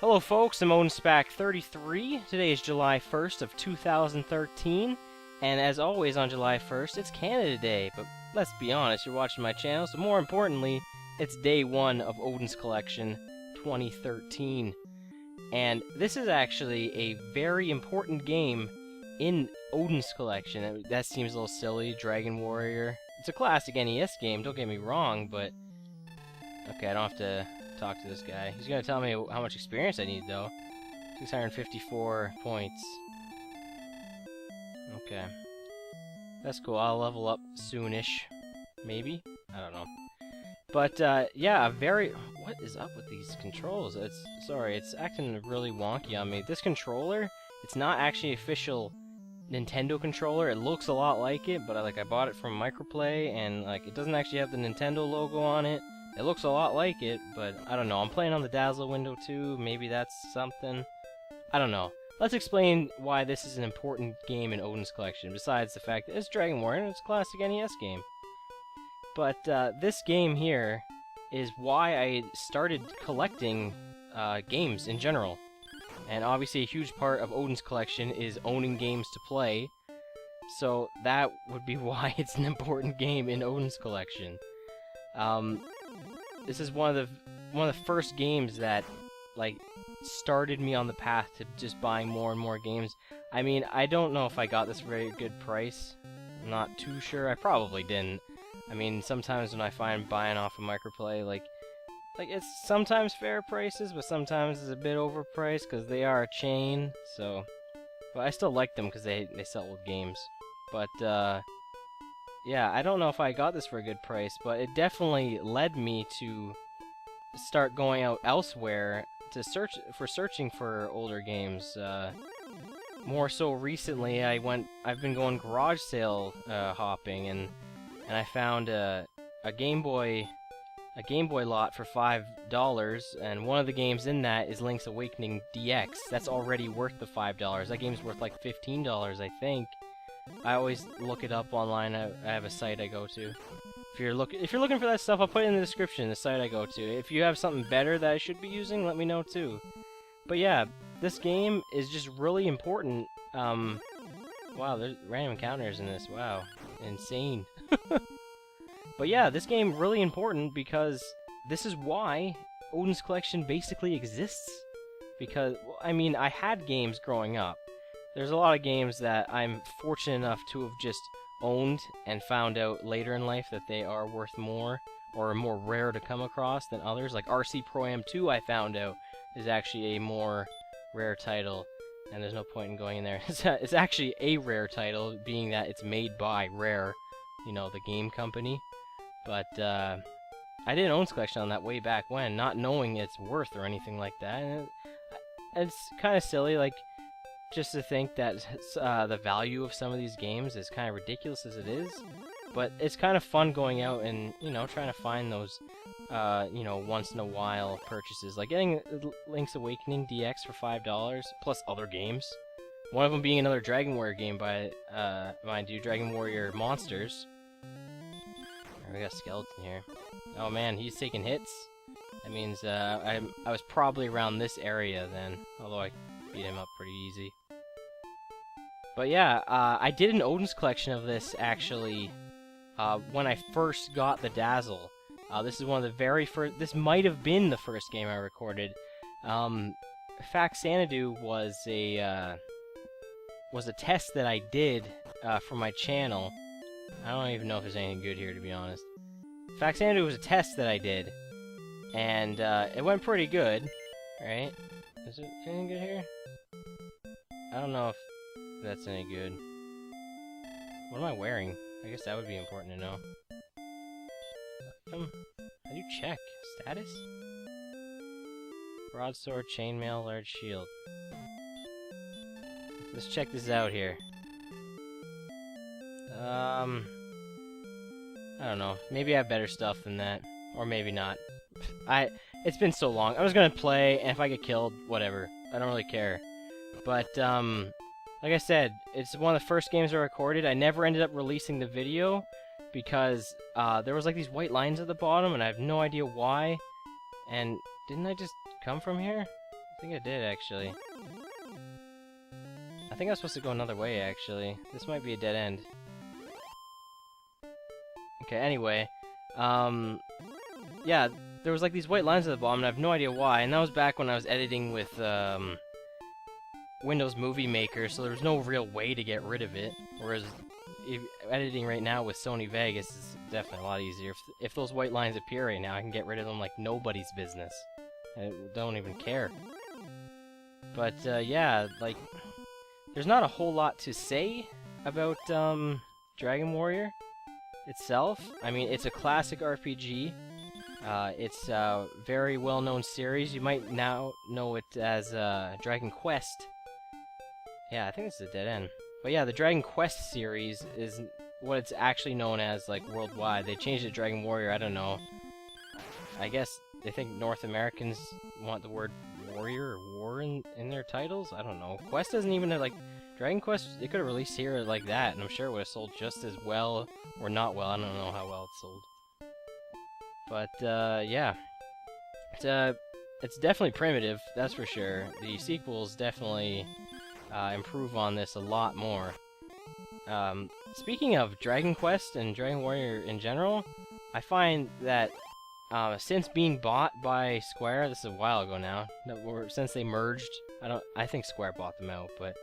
Hello folks, I'm Odin33. Today is July 1st of 2013, and as always on July 1st, it's Canada Day, but let's be honest, you're watching my channel, so more importantly, it's day one of Odin's Collection 2013. And this is actually a very important game in Odin's Collection. That seems a little silly, Dragon Warrior. It's a classic NES game, don't get me wrong, but... Okay, I don't have to talk to this guy. He's gonna tell me how much experience I need, though. 654 points. Okay. That's cool. I'll level up soonish. Maybe? I don't know. But, yeah, what is up with these controls? Sorry, it's acting really wonky on me. This controller, it's not actually official Nintendo controller. It looks a lot like it, but I bought it from Microplay, and, it doesn't actually have the Nintendo logo on it. It looks a lot like it, but I don't know. I'm playing on the Dazzle window too. Maybe that's something. I don't know. Let's explain why this is an important game in Odin's Collection, besides the fact that it's Dragon Warrior and it's a classic NES game. But this game here is why I started collecting games in general. And obviously a huge part of Odin's Collection is owning games to play. So that would be why it's an important game in Odin's Collection. This is one of the first games that started me on the path to just buying more and more games. I mean, I don't know if I got this for a good price. I'm not too sure. I probably didn't. I mean, sometimes when I find buying off of Microplay, it's sometimes fair prices, but sometimes it's a bit overpriced because they are a chain. So, but I still like them because they sell old games. But yeah, I don't know if I got this for a good price, but it definitely led me to start going out elsewhere to searching for older games. More so recently, I've been going garage sale hopping, and I found a Game Boy lot for $5, and one of the games in that is Link's Awakening DX. That's already worth the $5. That game's worth like $15, I think. I always look it up online. I have a site I go to. If you're looking for that stuff, I'll put it in the description, the site I go to. If you have something better that I should be using, let me know too. But yeah, this game is just really important. Wow, there's random encounters in this. Wow, insane. But yeah, this game really important because this is why Odin's Collection basically exists. Because, well, I mean, I had games growing up. There's a lot of games that I'm fortunate enough to have just owned and found out later in life that they are worth more or more rare to come across than others. Like RC Pro Am 2, I found out, is actually a more rare title, and there's no point in going in there. It's actually a rare title, being that it's made by Rare, you know, the game company. But I didn't own this collection on that way back when, not knowing its worth or anything like that. And it's kind of silly, just to think that the value of some of these games is kind of ridiculous as it is, but it's kind of fun going out and, trying to find those, once in a while purchases. Like getting Link's Awakening DX for $5, plus other games. One of them being another Dragon Warrior game by, mind you, Dragon Warrior Monsters. We got a skeleton here. Oh man, he's taking hits. That means, I was probably around this area then, although I beat him up pretty easy. But yeah, I did an Odin's Collection of this, actually, when I first got the Dazzle. This is one of the very first... This might have been the first game I recorded. Faxanadu was a test that I did for my channel. I don't even know if there's anything good here, to be honest. Faxanadu was a test that I did, and it went pretty good, right? Is there anything good here? I don't know if that's any good. What am I wearing? I guess that would be important to know. How do you check? Status? Broadsword, chainmail, large shield. Let's check this out here. I don't know. Maybe I have better stuff than that. Or maybe not. It's been so long. I was gonna play, and if I get killed, whatever. I don't really care. But, like I said, it's one of the first games I recorded. I never ended up releasing the video because there was these white lines at the bottom, and I have no idea why. And didn't I just come from here? I think I did, actually. I think I was supposed to go another way, actually. This might be a dead end. Okay, anyway. Yeah, there was like these white lines at the bottom, and I have no idea why, and that was back when I was editing with, Windows Movie Maker, so there was no real way to get rid of it, whereas editing right now with Sony Vegas is definitely a lot easier. If those white lines appear right now, I can get rid of them like nobody's business. I don't even care. But, yeah, like, there's not a whole lot to say about, Dragon Warrior itself. I mean, it's a classic RPG. It's a very well-known series. You might now know it as, Dragon Quest. Yeah, I think this is a dead end. But yeah, the Dragon Quest series is what it's actually known as, like, worldwide. They changed it to Dragon Warrior, I don't know. I guess they think North Americans want the word warrior or war in their titles? I don't know. Quest doesn't even have, like, Dragon Quest, they could have released here like that, and I'm sure it would have sold just as well, or not well, I don't know how well it sold. But, yeah. It's definitely primitive, that's for sure. The sequels definitely improve on this a lot more. Speaking of Dragon Quest and Dragon Warrior in general, I find that since being bought by Square, this is a while ago now, since they merged, I think Square bought them out, but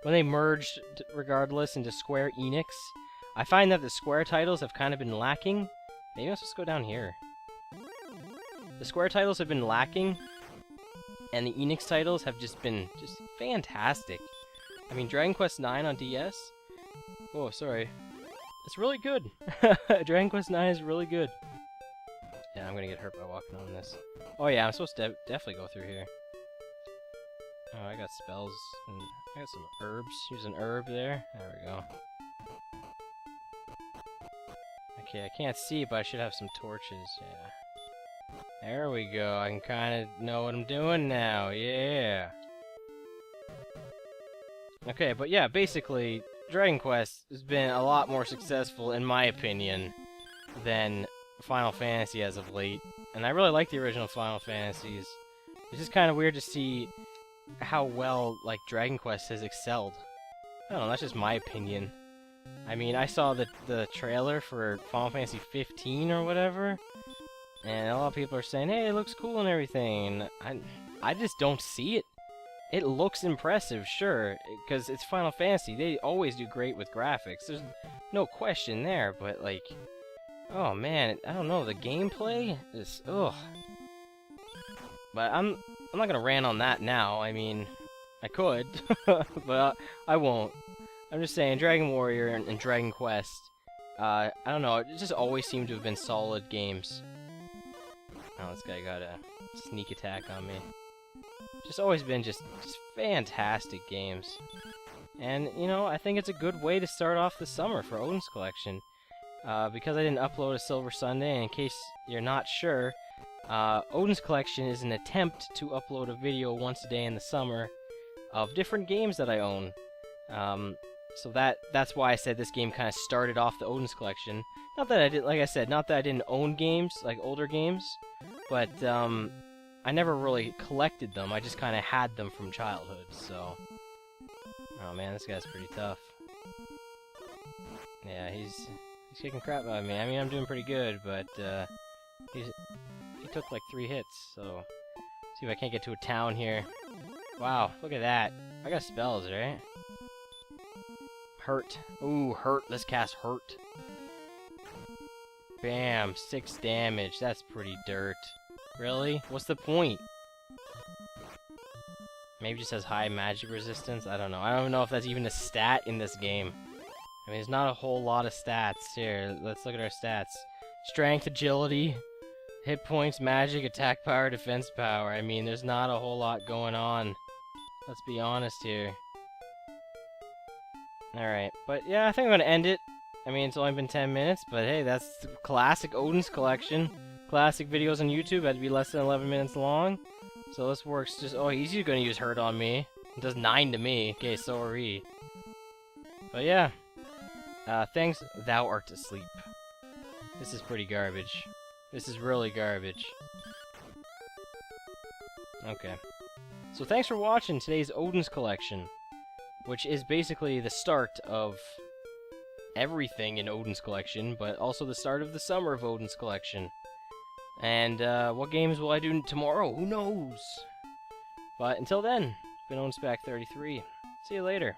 when they merged, regardless, into Square Enix, I find that the Square titles have kind of been lacking. Maybe I'm supposed to go down here. The Square titles have been lacking, and the Enix titles have just been fantastic. I mean, Dragon Quest IX on DS. Oh, sorry. It's really good. Dragon Quest IX is really good. Yeah, I'm gonna get hurt by walking on this. Oh yeah, I'm supposed to definitely go through here. Oh, I got spells, and I got some herbs. Use an herb there. There we go. Okay, I can't see, but I should have some torches, yeah. There we go, I can kinda know what I'm doing now, yeah! Okay, but yeah, basically, Dragon Quest has been a lot more successful, in my opinion, than Final Fantasy as of late. And I really like the original Final Fantasies. It's just kind of weird to see how well, like, Dragon Quest has excelled. I don't know, that's just my opinion. I mean, I saw the trailer for Final Fantasy 15 or whatever, and a lot of people are saying, hey, it looks cool and everything, and I just don't see it. It looks impressive, sure, because it's Final Fantasy. They always do great with graphics. There's no question there, but, like, oh man, I don't know, the gameplay is, ugh. But I'm not gonna rant on that now. I mean, I could, but I won't. I'm just saying, Dragon Warrior and Dragon Quest, I don't know, it just always seemed to have been solid games. Oh, this guy got a sneak attack on me. Just always been just fantastic games. And, you know, I think it's a good way to start off the summer for Odin's Collection. Because I didn't upload a Silver Sunday, and in case you're not sure, Odin's Collection is an attempt to upload a video once a day in the summer of different games that I own. So that's why I said this game kind of started off the Odin's Collection. Not that I did, like I said, not that I didn't own games, like older games, but I never really collected them. I just kind of had them from childhood, so. Oh man, this guy's pretty tough. Yeah, he's kicking crap out of me. I mean, I'm doing pretty good, but he took like 3 hits, so. See if I can't get to a town here. Wow, look at that. I got spells, right? Hurt. Ooh, hurt. Let's cast hurt. Bam, 6 damage. That's pretty dirt. Really? What's the point? Maybe just has high magic resistance? I don't know. I don't know if that's even a stat in this game. I mean, there's not a whole lot of stats. Here, let's look at our stats. Strength, agility, hit points, magic, attack power, defense power. I mean, there's not a whole lot going on. Let's be honest here. Alright, but yeah, I think I'm gonna end it. I mean, it's only been 10 minutes, but hey, that's the classic Odin's Collection. Classic videos on YouTube had to be less than 11 minutes long. So this works just, oh, he's gonna use hurt on me. It does 9 to me. Okay, so are he. But yeah. Thanks, thou art asleep. This is pretty garbage. This is really garbage. Okay. So thanks for watching today's Odin's collection, which is basically the start of everything in Odin's collection, but also the start of the summer of Odin's collection. And what games will I do tomorrow? Who knows? But until then, been OwenSpack33. See you later.